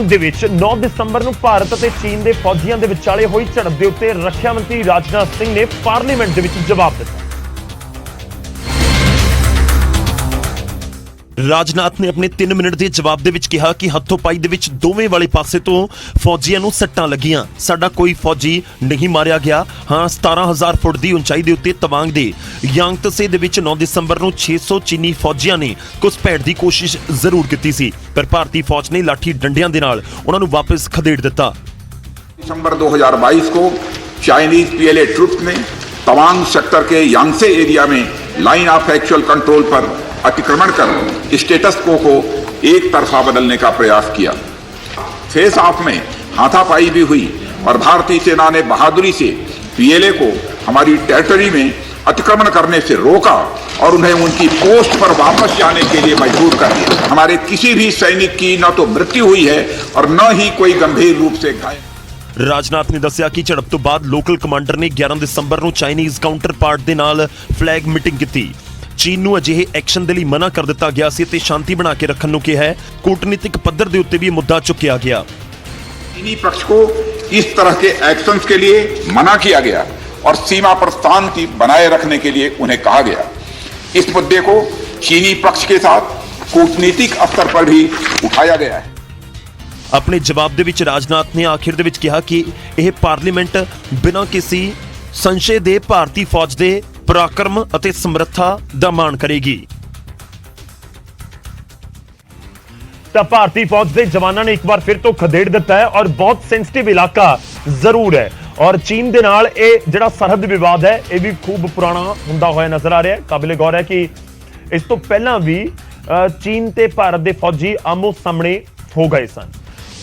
ਦੇ ਵਿੱਚ 9 ਦਸੰਬਰ ਨੂੰ ਭਾਰਤ ਅਤੇ ਚੀਨ ਦੇ ਫੌਜੀਆਂ ਦੇ ਵਿਚਾਲੇ ਹੋਈ ਝੜਪ ਦੇ ਉੱਤੇ ਰੱਖਿਆ ਮੰਤਰੀ ਰਾਜਨਾਥ ਸਿੰਘ ਨੇ ਪਾਰਲੀਮੈਂਟ ਦੇ ਵਿੱਚ ਜਵਾਬ ਦਿੱਤਾ। ਰਾਜਨਾਥ ਨੇ ਆਪਣੇ 3 ਮਿੰਟ ਦੇ ਜਵਾਬ ਦੇ ਵਿੱਚ ਕਿਹਾ ਕਿ ਹੱਥੋਂ-ਪਾਈ ਦੇ ਵਿੱਚ ਦੋਵੇਂ ਵਾਲੇ ਪਾਸੇ ਤੋਂ ਫੌਜੀਆਂ ਨੂੰ ਸੱਟਾਂ ਲੱਗੀਆਂ। ਸਾਡਾ ਕੋਈ ਫੌਜੀ ਨਹੀਂ ਮਾਰਿਆ ਗਿਆ। ਹਾਂ, 17,000 ਫੁੱਟ ਦੀ ਉਚਾਈ ਦੇ ਉੱਤੇ ਤਵਾਂਗ ਦੇ ਯਾਂਗਤਸੇ ਦੇ ਵਿੱਚ 9 ਦਸੰਬਰ ਨੂੰ 600 ਚੀਨੀ ਫੌਜੀਆਂ ਨੇ ਘੁਸਪੈਠ ਦੀ ਕੋਸ਼ਿਸ਼ ਜ਼ਰੂਰ ਕੀਤੀ ਸੀ, ਪਰ ਭਾਰਤੀ ਫੌਜ ਨੇ ਲਾਠੀ ਡੰਡਿਆਂ ਦੇ ਨਾਲ ਉਹਨਾਂ ਨੂੰ ਵਾਪਸ ਖਦੇੜ ਦਿੱਤਾ। दिसंबर 2022 को चाइनीज पीएलए ट्रुप्स ने तवांग सेक्टर के यांगसे एरिया में लाइन ऑफ एक्चुअल कंट्रोल पर अतिक्रमण कर स्टेटस को एक तरफा बदलने का प्रयास किया। फेस ऑफ में हाथापाई भी हुई और भारतीय सेना ने बहादुरी से पीएलए को हमारी टेरिटरी में अतिक्रमण करने से रोका और उन्हें उनकी पोस्ट पर वापस जाने के लिए मजबूर कर दिया। हमारे किसी भी सैनिक की न तो मृत्यु हुई है और न ही कोई गंभीर रूप से घायल। ਰਾਜਨਾਥ ਨੇ ਦੱਸਿਆ ਕਿ ਝੜਪ ਤੋਂ ਬਾਅਦ ਲੋਕਲ ਕਮਾਂਡਰ ਨੇ 11 ਦਸੰਬਰ ਨੂੰ ਚਾਈਨੀਜ਼ ਕਾਊਂਟਰ ਪਾਰਟ ਦੇ ਨਾਲ ਫਲੈਗ ਮੀਟਿੰਗ ਕੀਤੀ। ਚੀਨ ਨੂੰ ਅਜਿਹੇ ਐਕਸ਼ਨ ਦੇ ਲਈ ਮਨਾ ਕਰ ਦਿੱਤਾ ਗਿਆ ਸੀ ਤੇ ਸ਼ਾਂਤੀ ਬਣਾ ਕੇ ਰੱਖਣ ਨੂੰ ਕਿਹਾ ਹੈ। ਕੂਟਨੀਤਿਕ ਪੱਧਰ ਦੇ ਉੱਤੇ ਵੀ ਮੁੱਦਾ ਚੁੱਕਿਆ ਗਿਆ। चीनी पक्ष को इस तरह के एक्शंस के लिए मना किया गया और सीमा पर शांति बनाए रखने के लिए उन्हें कहा गया। इस मुद्दे को चीनी पक्ष के साथ कूटनीतिक स्तर पर भी उठाया गया है। ਆਪਣੇ ਜਵਾਬ ਦੇ ਵਿੱਚ ਰਾਜਨਾਥ ਨੇ ਆਖਿਰ ਦੇ ਵਿੱਚ ਕਿਹਾ ਕਿ ਇਹ ਪਾਰਲੀਮੈਂਟ ਬਿਨਾਂ ਕਿਸੇ ਸੰਸ਼ੇ ਦੇ ਭਾਰਤੀ ਫੌਜ ਦੇ ਪਰਾਕਰਮ ਅਤੇ ਸਮਰੱਥਾ ਦਾ ਮਾਣ ਕਰੇਗੀ। ਤਾਂ ਭਾਰਤੀ ਫੌਜ ਦੇ ਜਵਾਨਾਂ ਨੇ ਇੱਕ ਵਾਰ ਫਿਰ ਤੋਂ ਖਦੇੜ ਦਿੱਤਾ ਹੈ ਔਰ ਬਹੁਤ ਸੈਂਸਿਟਿਵ ਇਲਾਕਾ ਜ਼ਰੂਰ ਹੈ ਔਰ ਚੀਨ ਦੇ ਨਾਲ ਇਹ ਜਿਹੜਾ ਸਰਹੱਦ ਵਿਵਾਦ ਹੈ ਇਹ ਵੀ ਖੂਬ ਪੁਰਾਣਾ ਹੁੰਦਾ ਹੋਇਆ ਨਜ਼ਰ ਆ ਰਿਹਾ ਹੈ। ਕਾਬਿਲੇ ਗੌਰ ਹੈ ਕਿ ਇਸ ਤੋਂ ਪਹਿਲਾਂ ਵੀ ਚੀਨ ਤੇ ਭਾਰਤ ਦੇ ਫੌਜੀ ਆਮੋ ਸਾਹਮਣੇ ਹੋ ਗਏ ਸਨ।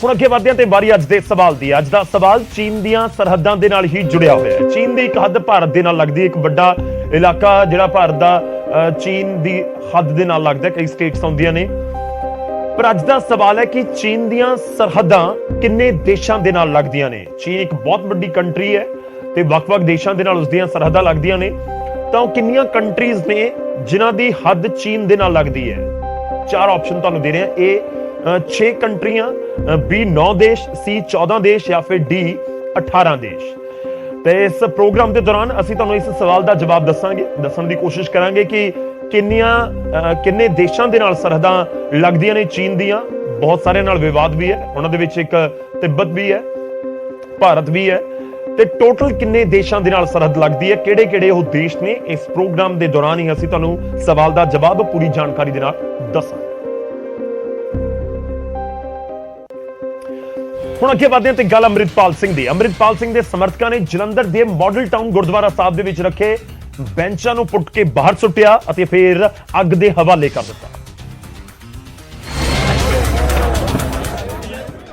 ਹੁਣ ਅੱਗੇ ਵਧਦੇ ਹਾਂ ਤੇ ਵਾਰੀ ਅੱਜ ਦੇ ਸਵਾਲ ਦੀ। ਅੱਜ ਦਾ ਸਵਾਲ ਚੀਨ ਦੀਆਂ ਸਰਹੱਦਾਂ ਦੇ ਨਾਲ ਹੀ ਜੁੜਿਆ ਹੋਇਆ ਹੈ। ਚੀਨ ਦੀ ਇੱਕ ਹੱਦ ਭਾਰਤ ਦੇ ਨਾਲ ਲੱਗਦੀ ਹੈ, ਇੱਕ ਵੱਡਾ ਇਲਾਕਾ ਜਿਹੜਾ ਭਾਰਤ ਦਾ ਚੀਨ ਦੀ ਹੱਦ ਦੇ ਨਾਲ ਲੱਗਦਾ, ਕਈ ਸਟੇਟਸ ਆਉਂਦੀਆਂ ਨੇ। ਪਰ ਅੱਜ ਦਾ ਸਵਾਲ ਹੈ ਕਿ ਚੀਨ ਦੀਆਂ ਸਰਹੱਦਾਂ ਕਿੰਨੇ ਦੇਸ਼ਾਂ ਦੇ ਨਾਲ ਲੱਗਦੀਆਂ ਨੇ। ਚੀਨ ਇੱਕ ਬਹੁਤ ਵੱਡੀ ਕੰਟਰੀ ਹੈ ਤੇ ਵੱਖ-ਵੱਖ ਦੇਸ਼ਾਂ ਦੇ ਨਾਲ ਉਸ ਦੀਆਂ ਸਰਹੱਦਾਂ ਲੱਗਦੀਆਂ ਨੇ। ਤਾਂ ਉਹ ਕਿੰਨੀਆਂ ਕੰਟਰੀਜ਼ ਨੇ ਜਿਨ੍ਹਾਂ ਦੀ ਹੱਦ ਚੀਨ ਦੇ ਨਾਲ ਲੱਗਦੀ ਹੈ? 4 ਆਪਸ਼ਨ ਤੁਹਾਨੂੰ ਦੇ ਰਹੇ ਹਾਂ। A 6 ਕੰਟਰੀਆਂ, B 9 ਦੇਸ਼, C 14 ਦੇਸ਼ ਜਾਂ ਫਿਰ D 18 ਦੇਸ਼। ਤੇ ਇਸ ਪ੍ਰੋਗਰਾਮ ਦੇ ਦੌਰਾਨ ਅਸੀਂ ਤੁਹਾਨੂੰ ਇਸ ਸਵਾਲ ਦਾ ਜਵਾਬ ਦੱਸਣ ਦੀ ਕੋਸ਼ਿਸ਼ ਕਰਾਂਗੇ ਕਿ ਕਿੰਨੇ ਦੇਸ਼ਾਂ ਦੇ ਨਾਲ ਸਰਹੱਦਾਂ ਲੱਗਦੀਆਂ ਨੇ ਚੀਨ ਦੀਆਂ। ਬਹੁਤ ਸਾਰਿਆਂ ਨਾਲ ਵਿਵਾਦ ਵੀ ਹੈ, ਉਹਨਾਂ ਦੇ ਵਿੱਚ ਇੱਕ ਤਿੱਬਤ ਵੀ ਹੈ, ਭਾਰਤ ਵੀ ਹੈ। ਤੇ ਟੋਟਲ ਕਿੰਨੇ ਦੇਸ਼ਾਂ ਦੇ ਨਾਲ ਸਰਹੱਦ ਲੱਗਦੀ ਹੈ, ਕਿਹੜੇ ਉਹ ਦੇਸ਼ ਨੇ? ਇਸ ਪ੍ਰੋਗਰਾਮ ਦੇ ਦੌਰਾਨ ਹੀ ਅਸੀਂ ਤੁਹਾਨੂੰ ਸਵਾਲ ਦਾ ਜਵਾਬ ਪੂਰੀ ਜਾਣਕਾਰੀ ਦੇ ਨਾਲ ਦੱਸਾਂਗੇ। ਹੁਣ ਅੱਗੇ ਵਧਦੇ ਹਾਂ ਤੇ ਗੱਲ ਅੰਮ੍ਰਿਤਪਾਲ ਸਿੰਘ ਦੀ। ਅੰਮ੍ਰਿਤਪਾਲ ਸਿੰਘ ਦੇ ਸਮਰਥਕਾਂ ਨੇ ਜਲੰਧਰ ਦੇ ਮਾਡਲ ਟਾਊਨ ਗੁਰਦੁਆਰਾ ਸਾਹਿਬ ਦੇ ਵਿੱਚ ਰੱਖੇ ਬੈਂਚਾਂ ਨੂੰ ਪੁੱਟ ਕੇ ਬਾਹਰ ਸੁੱਟਿਆ ਅਤੇ ਫਿਰ ਅੱਗ ਦੇ ਹਵਾਲੇ ਕਰ ਦਿੱਤਾ।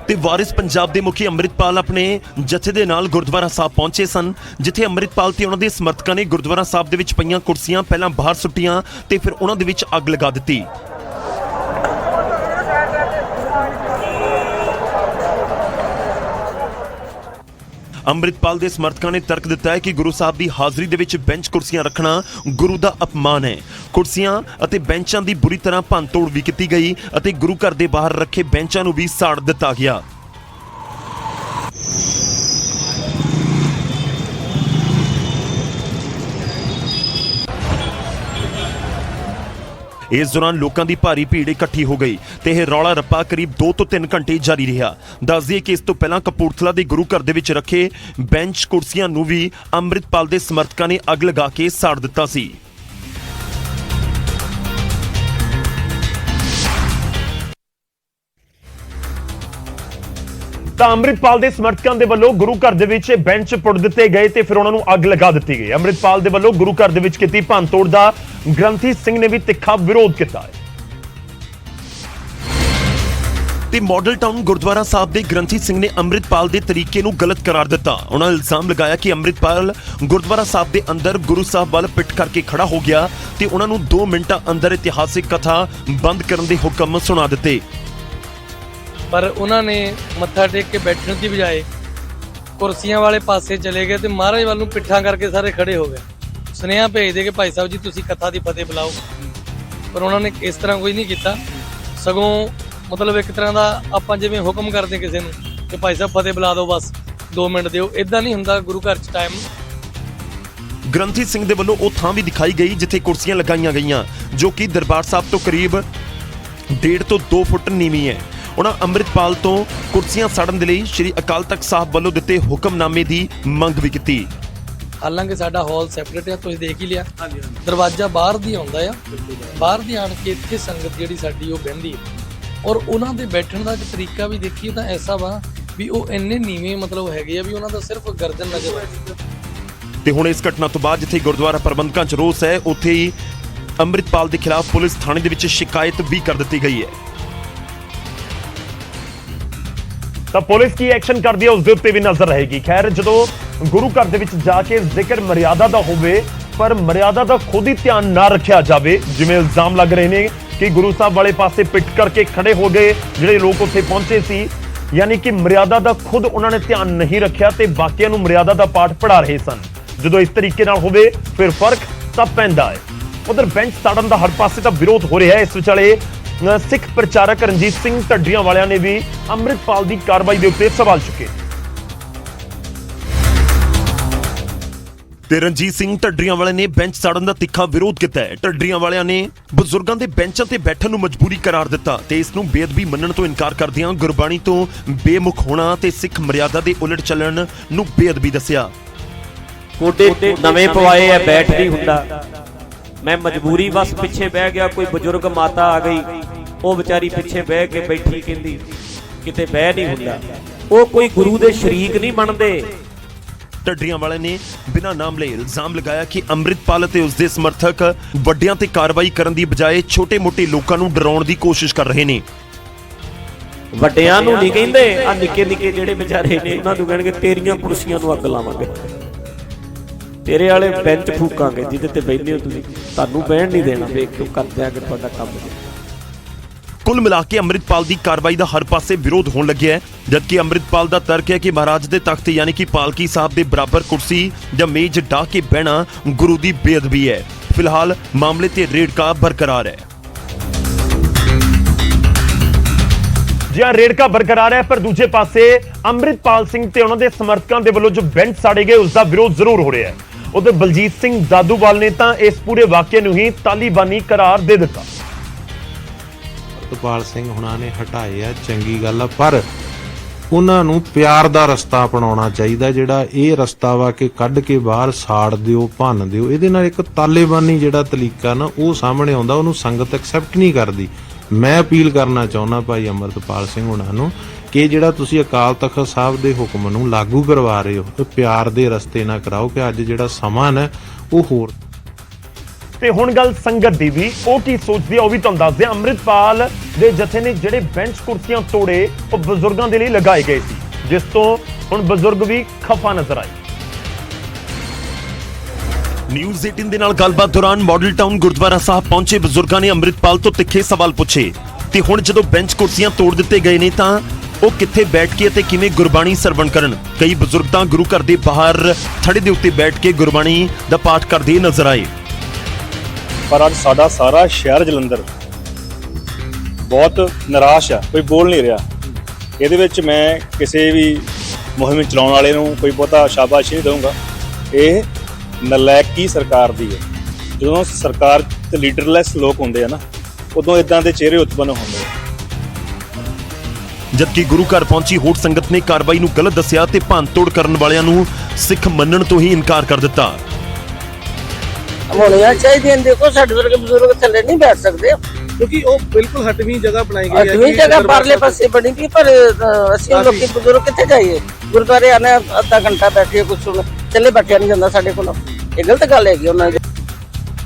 ਤੇ ਵਾਰਿਸ ਪੰਜਾਬ ਦੇ ਮੁਖੀ ਅੰਮ੍ਰਿਤਪਾਲ ਆਪਣੇ ਜਥੇ ਦੇ ਨਾਲ ਗੁਰਦੁਆਰਾ ਸਾਹਿਬ ਪਹੁੰਚੇ ਸਨ, ਜਿੱਥੇ ਅੰਮ੍ਰਿਤਪਾਲ ਤੇ ਉਹਨਾਂ ਦੇ ਸਮਰਥਕਾਂ ਨੇ ਗੁਰਦੁਆਰਾ ਸਾਹਿਬ ਦੇ ਵਿੱਚ ਪਈਆਂ ਕੁਰਸੀਆਂ ਪਹਿਲਾਂ ਬਾਹਰ ਸੁੱਟੀਆਂ ਤੇ ਫਿਰ ਉਹਨਾਂ ਦੇ ਵਿੱਚ ਅੱਗ ਲਗਾ ਦਿੱਤੀ। ਅੰਮ੍ਰਿਤਪਾਲ ਦੇ ਸਮਰਥਕਾਂ ਨੇ ਤਰਕ ਦਿੱਤਾ ਹੈ ਕਿ ਗੁਰੂ ਸਾਹਿਬ ਦੀ ਹਾਜ਼ਰੀ ਦੇ ਵਿੱਚ ਬੈਂਚ ਕੁਰਸੀਆਂ ਰੱਖਣਾ ਗੁਰੂ ਦਾ ਅਪਮਾਨ ਹੈ। ਕੁਰਸੀਆਂ ਅਤੇ ਬੈਂਚਾਂ ਦੀ ਬੁਰੀ ਤਰ੍ਹਾਂ ਭੰਨਤੋੜ ਵੀ ਕੀਤੀ ਗਈ ਅਤੇ ਗੁਰੂ ਘਰ ਦੇ ਬਾਹਰ ਰੱਖੇ ਬੈਂਚਾਂ ਨੂੰ ਵੀ ਸਾੜ ਦਿੱਤਾ ਗਿਆ। ਇਸ ਦੌਰਾਨ ਲੋਕਾਂ ਦੀ ਭਾਰੀ ਭੀੜ ਇਕੱਠੀ ਹੋ ਗਈ ਤੇ ਇਹ ਰੌਲਾ ਰੱਪਾ ਕਰੀਬ 2 ਤੋਂ 3 ਘੰਟੇ ਜਾਰੀ ਰਿਹਾ। ਦੱਸ ਦਈਏ ਕਿ ਇਸ ਤੋਂ ਪਹਿਲਾਂ ਕਪੂਰਥਲਾ ਦੇ ਗੁਰੂ ਘਰ ਦੇ ਵਿੱਚ ਰੱਖੇ ਬੈਂਚ ਕੁਰਸੀਆਂ ਨੂੰ ਵੀ ਅੰਮ੍ਰਿਤਪਾਲ ਦੇ ਸਮਰਥਕਾਂ ਨੇ ਅੱਗ ਲਗਾ ਕੇ ਸਾੜ ਦਿੱਤਾ ਸੀ। ਤਾਂ ਅੰਮ੍ਰਿਤਪਾਲ ਦੇ ਸਮਰਥਕਾਂ ਦੇ ਵੱਲੋਂ ਗੁਰੂ ਘਰ ਦੇ ਵਿੱਚ ਬੈਂਚ ਪੁੱਟ ਦਿੱਤੇ ਗਏ ਤੇ ਫਿਰ ਉਹਨਾਂ ਨੂੰ ਅੱਗ ਲਗਾ ਦਿੱਤੀ ਗਈ। ਅੰਮ੍ਰਿਤਪਾਲ ਦੇ ਵੱਲੋਂ ਗੁਰੂ ਘਰ ਦੇ ਵਿੱਚ ਕੀਤੀ ਭੰਨਤੋੜ ਦਾ ਗ੍ਰੰਥੀ ਸਿੰਘ ਨੇ ਵੀ ਤਿੱਖਾ ਵਿਰੋਧ ਕੀਤਾ ਹੈ। ਤੇ ਮਾਡਲ ਟਾਊਨ ਗੁਰਦੁਆਰਾ ਸਾਹਿਬ ਦੇ ਗ੍ਰੰਥੀ ਸਿੰਘ ਨੇ ਅੰਮ੍ਰਿਤਪਾਲ ਦੇ ਤਰੀਕੇ ਨੂੰ ਗਲਤ ਕਰਾਰ ਦਿੱਤਾ। ਉਹਨਾਂ ਨੇ ਇਲਜ਼ਾਮ ਲਗਾਇਆ ਕਿ ਅੰਮ੍ਰਿਤਪਾਲ ਗੁਰਦੁਆਰਾ ਸਾਹਿਬ ਦੇ ਅੰਦਰ ਗੁਰੂ ਸਾਹਿਬ ਵੱਲ ਪਿੱਠ ਕਰਕੇ ਖੜਾ ਹੋ ਗਿਆ ਤੇ ਉਹਨਾਂ ਨੂੰ 2 ਮਿੰਟਾਂ ਅੰਦਰ ਇਤਿਹਾਸਿਕ ਕਥਾ ਬੰਦ ਕਰਨ ਦੇ ਹੁਕਮ ਸੁਣਾ ਦਿੱਤੇ। पर उन्होंने मत्था टेक के बैठने की बजाय कुर्सियां वाले पासे चले गए तो महाराज वाल पिट्ठा करके सारे खड़े हो गए। सुनेहा भेज दे कि भाई साहब जी तुसी कथा की फतेह बुलाओ, पर उन्होंने इस तरह कोई नहीं किया। सगों ਮਤਲਬ ਇੱਕ ਤਰ੍ਹਾਂ ਦਾ ਆਪਾਂ ਜਿਵੇਂ ਹੁਕਮ ਕਰਦੇ ਕਿਸੇ ਨੂੰ ਕਿ ਭਾਈ ਸਾਹਿਬ ਫਤਿਹ ਬੁਲਾ ਦਿਓ, ਬਸ 2 ਮਿੰਟ ਦਿਓ, ਇਦਾਂ ਨਹੀਂ ਹੁੰਦਾ ਗੁਰੂ ਘਰ 'ਚ ਟਾਈਮ। ਗ੍ਰੰਥੀ ਸਿੰਘ ਦੇ ਵੱਲੋਂ ਉਹ ਥਾਂ ਵੀ ਦਿਖਾਈ ਗਈ ਜਿੱਥੇ ਕੁਰਸੀਆਂ ਲਗਾਈਆਂ ਗਈਆਂ ਜੋ ਕਿ ਦਰਬਾਰ ਸਾਹਿਬ ਤੋਂ ਕਰੀਬ 1.5 ਤੋਂ 2 ਫੁੱਟ ਨੀਵੀਂ ਹੈ। ਉਹਨਾਂ ਅੰਮ੍ਰਿਤਪਾਲ ਤੋਂ ਕੁਰਸੀਆਂ ਸਾੜਨ ਦੇ ਲਈ ਸ਼੍ਰੀ ਅਕਾਲ ਤਖਤ ਸਾਹਿਬ ਵੱਲੋਂ ਦਿੱਤੇ ਹੁਕਮਨਾਮੇ ਦੀ ਮੰਗ ਵੀ ਕੀਤੀ। ਹਾਲਾਂਕਿ ਸਾਡਾ ਹਾਲ ਸੈਪਰੇਟ ਆ, ਤੁਸੀਂ ਦੇਖ ਹੀ ਲਿਆ, ਦਰਵਾਜ਼ਾ ਬਾਹਰ ਦੀ ਆਉਂਦਾ ਆ, ਬਾਹਰ ਦੀ ਆਣ ਕੇ ਇੱਥੇ ਸੰਗਤ ਜਿਹੜੀ ਸਾਡੀ ਉਹ ਬਹਿੰਦੀ ਹੈ। ਔਰ ਉਹਨਾਂ ਦੇ ਬੈਠਣ ਦਾ ਤਰੀਕਾ ਵੀ ਦੇਖੀਏ ਤਾਂ ਐਸਾ ਵਾ ਵੀ ਉਹ ਇੰਨੇ ਨੀਵੇਂ ਮਤਲਬ ਹੈਗੇ ਆ ਵੀ ਉਹਨਾਂ ਦਾ ਸਿਰਫ ਗਰਦਨ ਨਜ਼ਰ ਆਉਂਦੀ। ਤੇ ਹੁਣ ਇਸ ਘਟਨਾ ਤੋਂ ਬਾਅਦ ਜਿੱਥੇ ਗੁਰਦੁਆਰਾ ਪ੍ਰਬੰਧਕਾਂ 'ਚ ਰੋਸ ਹੈ, ਉੱਥੇ ਹੀ ਅੰਮ੍ਰਿਤਪਾਲ ਦੇ ਖਿਲਾਫ ਪੁਲਿਸ ਥਾਣੇ ਦੇ ਵਿੱਚ ਸ਼ਿਕਾਇਤ ਵੀ ਕਰ ਦਿੱਤੀ ਗਈ ਹੈ। ਤਾਂ ਪੁਲਿਸ ਕੀ ਐਕਸ਼ਨ ਕਰਦੀ ਹੈ ਉਸ ਦੇ ਉੱਤੇ ਵੀ ਨਜ਼ਰ ਰਹੇਗੀ। ਖੈਰ, ਜਦੋਂ ਗੁਰੂ ਘਰ ਦੇ ਵਿੱਚ ਜਾ ਕੇ ਜ਼ਿਕਰ ਮਰਿਆਦਾ ਦਾ ਹੋਵੇ ਪਰ ਮਰਿਆਦਾ ਦਾ ਖੁਦ ਹੀ ਧਿਆਨ ਨਾ ਰੱਖਿਆ ਜਾਵੇ, ਜਿਵੇਂ ਇਲਜ਼ਾਮ ਲੱਗ ਰਹੇ ਨੇ ਕਿ ਗੁਰੂ ਸਾਹਿਬ ਵਾਲੇ ਪਾਸੇ ਪਿੱਟ ਕਰਕੇ ਖੜੇ ਹੋ ਗਏ ਜਿਹੜੇ ਲੋਕ ਉੱਥੇ ਪਹੁੰਚੇ ਸੀ, ਯਾਨੀ ਕਿ ਮਰਿਆਦਾ ਦਾ ਖੁਦ ਉਹਨਾਂ ਨੇ ਧਿਆਨ ਨਹੀਂ ਰੱਖਿਆ ਤੇ ਬਾਕੀਆਂ ਨੂੰ ਮਰਿਆਦਾ ਦਾ ਪਾਠ ਪੜ੍ਹਾ ਰਹੇ ਸਨ। ਜਦੋਂ ਇਸ ਤਰੀਕੇ ਨਾਲ ਹੋਵੇ ਫਿਰ ਫਰਕ ਤਾਂ ਪੈਂਦਾ ਹੈ। ਉਧਰ ਬੈਂਚ ਸਾੜਨ ਦਾ ਹਰ ਪਾਸੇ ਤਾਂ ਵਿਰੋਧ ਹੋ ਰਿਹਾ ਹੈ। ਇਸ ਵਿਚਾਲੇ ਸਿੱਖ ਪ੍ਰਚਾਰਕ ਰਣਜੀਤ ਸਿੰਘ ਢੱਡਰੀਆਂ ਵਾਲਿਆਂ ਨੇ ਵੀ ਅੰਮ੍ਰਿਤਪਾਲ ਦੀ ਕਾਰਵਾਈ ਦੇ ਉੱਤੇ ਸਵਾਲ ਚੁੱਕੇ ਤੇ ਰਣਜੀਤ ਸਿੰਘ ਢੱਡਰੀਆਂ ਵਾਲਿਆਂ ਨੇ ਬੈਂਚ ਸਾੜਨ ਦਾ ਤਿੱਖਾ ਵਿਰੋਧ ਕੀਤਾ ਹੈ। ਢੱਡਰੀਆਂ ਵਾਲਿਆਂ ਨੇ ਬਜ਼ੁਰਗਾਂ ਦੇ ਬੈਂਚਾਂ ਤੇ ਬੈਠਣ ਨੂੰ ਮਜਬੂਰੀ ਕਰਾਰ ਦਿੱਤਾ ਤੇ ਇਸ ਨੂੰ ਬੇਅਦਬੀ ਮੰਨਣ ਤੋਂ ਇਨਕਾਰ ਕਰਦਿਆਂ ਗੁਰਬਾਣੀ ਤੋਂ ਬੇਮੁਖ ਹੋਣਾ ਤੇ ਸਿੱਖ ਮਰਿਆਦਾ ਦੇ ਉਲਟ ਚੱਲਣ ਨੂੰ ਬੇਅਦਬੀ ਦੱਸਿਆ। ਕੋਡੇ ਨਵੇਂ ਪਵਾਏ ਆ, ਬੈਠ ਨਹੀਂ ਹੁੰਦਾ, ਮੈਂ ਮਜਬੂਰੀ ਬਸ ਪਿੱਛੇ ਬਹਿ ਗਿਆ। ਕੋਈ ਬਜ਼ੁਰਗ ਮਾਤਾ ਆ ਗਈ, ਉਹ ਵਿਚਾਰੀ ਪਿੱਛੇ ਬਹਿ ਕੇ ਬੈਠੀ, ਕਹਿੰਦੀ ਕਿਤੇ ਬਹਿ ਨਹੀਂ ਹੁੰਦਾ। ਉਹ ਕੋਈ ਗੁਰੂ ਦੇ ਸ਼ਰੀਕ ਨਹੀਂ ਬਣਦੇ। ਢੱਡਰੀਆਂ ਵਾਲੇ ਨੇ ਬਿਨਾਂ ਨਾਮ ਲਏ ਇਲਜ਼ਾਮ ਲਗਾਇਆ ਕਿ ਅੰਮ੍ਰਿਤਪਾਲ ਅਤੇ ਉਸ ਦੇ ਸਮਰਥਕ ਵੱਡਿਆਂ ਤੇ ਕਾਰਵਾਈ ਕਰਨ ਦੀ ਬਜਾਏ ਛੋਟੇ-ਮੋਟੇ ਲੋਕਾਂ ਨੂੰ ਡਰਾਉਣ ਦੀ ਕੋਸ਼ਿਸ਼ ਕਰ ਰਹੇ ਨੇ। ਵੱਡਿਆਂ ਨੂੰ ਨਹੀਂ ਕਹਿੰਦੇ, ਆ ਨਿੱਕੇ-ਨਿੱਕੇ ਜਿਹੜੇ ਵਿਚਾਰੇ ਨੇ ਉਹਨਾਂ ਨੂੰ ਕਹਿਣਗੇ ਤੇਰੀਆਂ ਕੁਰਸੀਆਂ ਨੂੰ ਅੱਗ ਲਾਵਾਂਗੇ, ਤੇਰੇ ਵਾਲੇ ਬੈਂਚ ਫੂਕਾਂਗੇ ਜਿਹਦੇ ਤੇ ਬੈਠਦੇ ਹੋ ਤੁਸੀਂ, ਤੁਹਾਨੂੰ ਬਹਿਣ ਨਹੀਂ ਦੇਣਾ, ਵੇਖ ਕਿਉਂ ਕਰਦੇ ਆ ਕਿ ਤੁਹਾਡਾ ਕੰਮ। ਕੁੱਲ ਮਿਲਾ ਕੇ ਅੰਮ੍ਰਿਤਪਾਲ ਦੀ ਕਾਰਵਾਈ ਦਾ ਹਰ ਪਾਸੇ ਵਿਰੋਧ ਹੋਣ ਲੱਗਿਆ ਹੈ, ਜਦਕਿ ਅੰਮ੍ਰਿਤਪਾਲ ਦਾ ਤਰਕ ਹੈ ਕਿ ਮਹਾਰਾਜ ਦੇ ਤਖਤ ਯਾਨੀ ਕਿ ਪਾਲਕੀ ਸਾਹਿਬ ਦੇ ਬਰਾਬਰ ਕੁਰਸੀ ਜਾਂ ਮੇਜ਼ ਢਾ ਕੇ ਬਹਿਣਾ ਗੁਰੂ ਦੀ ਬੇਅਦਬੀ ਹੈ। ਫਿਲਹਾਲ ਮਾਮਲੇ ਤੇ ਰੇੜਕਾ ਬਰਕਰਾਰ ਹੈ। ਜਿਹਾ ਰੇੜਕਾ ਬਰਕਰਾਰ ਹੈ, ਪਰ ਦੂਜੇ ਪਾਸੇ ਅੰਮ੍ਰਿਤਪਾਲ ਸਿੰਘ ਤੇ ਉਹਨਾਂ ਦੇ ਸਮਰਥਕਾਂ ਦੇ ਵੱਲੋਂ ਜੋ ਬੈਂਚ ਸਾੜੇ ਗਏ ਉਸ ਦਾ ਵਿਰੋਧ ਜ਼ਰੂਰ ਹੋ ਰਿਹਾ ਹੈ। ਉਧਰ ਬਲਜੀਤ ਸਿੰਘ ਦਾਦੂਵਾਲ ਨੇ ਤਾਂ ਇਸ ਪੂਰੇ ਵਾਕਿਏ ਨੂੰ ਹੀ ਤਾਲੀਬਾਨੀ ਕਰਾਰ ਦੇ ਦਿੱਤਾ। ਅੰਮ੍ਰਿਤਪਾਲ ਸਿੰਘ ਹੁਣਾਂ ਨੇ ਹਟਾਏ ਆ, ਚੰਗੀ ਗੱਲ ਆ, ਪਰ ਉਹਨਾਂ ਨੂੰ ਪਿਆਰ ਦਾ ਰਸਤਾ ਅਪਣਾਉਣਾ ਚਾਹੀਦਾ। ਜਿਹੜਾ ਇਹ ਰਸਤਾ ਵਾ ਕਿ ਕੱਢ ਕੇ ਬਾਹਰ ਸਾੜ ਦਿਓ, ਭੰਨ ਦਿਓ, ਇਹਦੇ ਨਾਲ ਇੱਕ ਤਾਲਿਬਾਨੀ ਜਿਹੜਾ ਤਰੀਕਾ ਨਾ ਉਹ ਸਾਹਮਣੇ ਆਉਂਦਾ, ਉਹਨੂੰ ਸੰਗਤ ਐਕਸੈਪਟ ਨਹੀਂ ਕਰਦੀ। ਮੈਂ ਅਪੀਲ ਕਰਨਾ ਚਾਹੁੰਦਾ ਭਾਈ ਅੰਮ੍ਰਿਤਪਾਲ ਸਿੰਘ ਹੁਣਾਂ ਨੂੰ ਕਿ ਜਿਹੜਾ ਤੁਸੀਂ ਅਕਾਲ ਤਖਤ ਸਾਹਿਬ ਦੇ ਹੁਕਮ ਨੂੰ ਲਾਗੂ ਕਰਵਾ ਰਹੇ ਹੋ ਤੇ ਪਿਆਰ ਦੇ ਰਸਤੇ ਨਾਲ ਕਰਾਓ ਕਿ ਅੱਜ ਜਿਹੜਾ ਸਮਾਂ ਹੈ ਉਹ ਹੋਰ। ਤੇ ਹੁਣ ਗੱਲ ਸੰਗਤ ਦੀ ਵੀ, ਉਹ ਕੀ ਸੋਚਦੀ ਹੈ ਉਹ ਵੀ ਤੁਹਾਨੂੰ ਦੱਸਦੇ ਹਾਂ। ਅੰਮ੍ਰਿਤਪਾਲ ਦੇ ਜਥੇ ਨੇ ਜਿਹੜੇ ਬੈਂਚ ਕੁਰਸੀਆਂ ਤੋੜੇ ਉਹ ਬਜ਼ੁਰਗਾਂ ਦੇ ਲਈ ਲਗਾਏ ਗਏ ਸੀ, ਜਿਸ ਤੋਂ ਹੁਣ ਬਜ਼ੁਰਗ ਵੀ ਖਫਾ ਨਜ਼ਰ ਆਏ। ਨਿਊਜ਼ 18 ਦੇ ਨਾਲ ਗੱਲਬਾਤ ਦੌਰਾਨ ਮਾਡਲ ਟਾਊਨ ਗੁਰਦੁਆਰਾ ਸਾਹਿਬ ਪਹੁੰਚੇ ਬਜ਼ੁਰਗਾਂ ਨੇ ਅੰਮ੍ਰਿਤਪਾਲ ਤੋਂ ਤਿੱਖੇ ਸਵਾਲ ਪੁੱਛੇ ਤੇ ਹੁਣ ਜਦੋਂ ਬੈਂਚ ਕੁਰਸੀਆਂ ਤੋੜ ਦਿੱਤੇ ਗਏ ਨੇ ਤਾਂ ਉਹ ਕਿੱਥੇ ਬੈਠ ਕੇ ਅਤੇ ਕਿਵੇਂ ਗੁਰਬਾਣੀ ਸਰਵਣ ਕਰਨ। ਕਈ ਬਜ਼ੁਰਗ ਤਾਂ ਗੁਰੂ ਘਰ ਦੇ ਬਾਹਰ ਥੜੇ ਦੇ ਉੱਤੇ ਬੈਠ ਕੇ ਗੁਰਬਾਣੀ ਦਾ ਪਾਠ ਕਰਦੇ ਨਜ਼ਰ ਆਏ। ਪਰ ਅੱਜ ਸਾਡਾ ਸਾਰਾ ਸ਼ਹਿਰ ਜਲੰਧਰ ਬਹੁਤ ਨਿਰਾਸ਼ ਆ, ਕੋਈ ਬੋਲ ਨਹੀਂ ਰਿਹਾ। ਇਹਦੇ ਵਿੱਚ ਮੈਂ ਕਿਸੇ ਵੀ ਮੁਹਿੰਮ ਚਲਾਉਣ ਵਾਲੇ ਨੂੰ ਕੋਈ ਬਹੁਤਾ ਸ਼ਾਬਾਸ਼ ਨਹੀਂ ਦਊਂਗਾ। ਇਹ ਨਲਾਇਕੀ ਸਰਕਾਰ ਦੀ ਹੈ। ਜਦੋਂ ਸਰਕਾਰ ਤੇ ਲੀਡਰਲੈਸ ਲੋਕ ਹੁੰਦੇ ਆ ਨਾ, ਉਦੋਂ ਇਦਾਂ ਦੇ ਚਿਹਰੇ ਉਤਪੰਨ ਹੁੰਦੇ ਆ। ਜਦਕਿ ਗੁਰੂ ਘਰ ਪਹੁੰਚੀ ਹੋਰ ਸੰਗਤ ਨੇ ਕਾਰਵਾਈ ਨੂੰ ਗਲਤ ਦੱਸਿਆ ਤੇ ਭੰਨਤੋੜ ਕਰਨ ਵਾਲਿਆਂ ਨੂੰ ਸਿੱਖ ਮੰਨਣ ਤੋਂ ਹੀ ਇਨਕਾਰ ਕਰ ਦਿੱਤਾ। ਹੋਣੀਆਂ ਚਾਹੀਦੀਆਂ। ਦੇਖੋ ਸਾਡੇ ਵਰਗੇ ਬਜ਼ੁਰਗ ਥੱਲੇ ਨਹੀਂ ਬੈਠ ਸਕਦੇ ਕਿਉਂਕਿ ਉਹ ਬਿਲਕੁਲ ਹਟਵੀਂ ਜਗ੍ਹਾ ਬਣਾਈ ਗਈ ਹੈ। ਹਟਵੀਂ ਜਗ੍ਹਾ ਪਰਲੇ ਪਾਸੇ ਬਣੀ ਗਈ, ਪਰ ਅਸੀਂ ਲੋਕੀ ਬਜ਼ੁਰਗ ਕਿੱਥੇ ਜਾਈਏ? ਗੁਰਦੁਆਰੇ ਆਨੇ ਅੱਧਾ ਘੰਟਾ ਬੈਠੀਏ, ਕੁਛ ਥੱਲੇ ਬੈਠਿਆ ਨਹੀਂ ਜਾਂਦਾ ਸਾਡੇ ਕੋਲੋਂ। ਇਹ ਗਲਤ ਗੱਲ ਹੈਗੀ ਉਹਨਾਂ ਦੀ।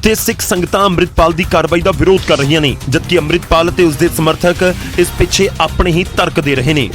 ਤੇ ਸਿੱਖ ਸੰਗਤਾਂ ਅੰਮ੍ਰਿਤਪਾਲ ਦੀ ਕਾਰਵਾਈ ਦਾ ਵਿਰੋਧ ਕਰ ਰਹੀਆਂ ਨੇ, ਜਦਕਿ ਅੰਮ੍ਰਿਤਪਾਲ ਤੇ ਉਸ ਦੇ ਸਮਰਥਕ ਇਸ ਪਿੱਛੇ ਆਪਣੇ ਹੀ ਤਰਕ ਦੇ ਰਹੇ ਨੇ।